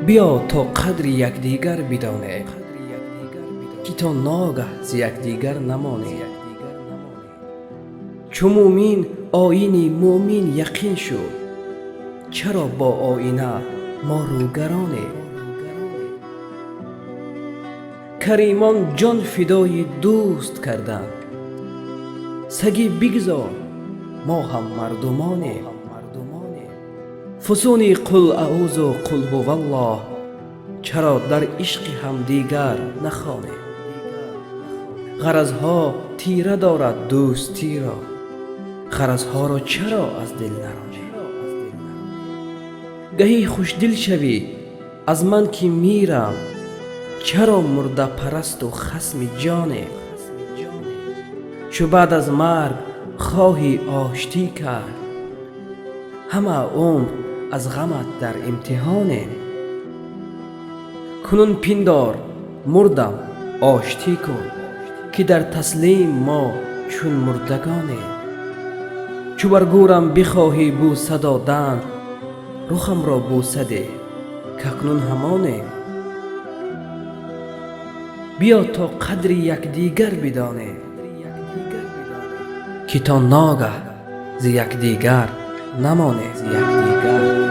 بیا تا قدر یکدیگر بدانیم که تا ناگه ز یکدیگر نمانیم. چو مومین آیین مومین یقین شد، چرا با آینه ما روگرانیم؟ کریمان جان فدای دوست کردند، سگی بگذار ما هم مردمانیم. فسونی قل اعوذ و قل هو الله، چرا در عشق هم دیگر نخوانیم؟ غرضها تیره دارد دوستی را، غرضها را چرا از دل نرانیم؟ گهی خوشدل شوی از من که میرم، چرا مرده پرست و خصم جانیم؟ چو بعد از مرگ خواهی آشتی کرد، همه عمر از غمت در امتحانیم. کنون پندار مردم آشتی کن، که در تسلیم ما چون مردگانیم. چو بر گورم بخواهی بوسه دادن، رخم را بوسه ده کاکنون همانیم. بیا تا قدر یکدیگر بدانیم، که تا ناگه ز یکدیگر نمانیم.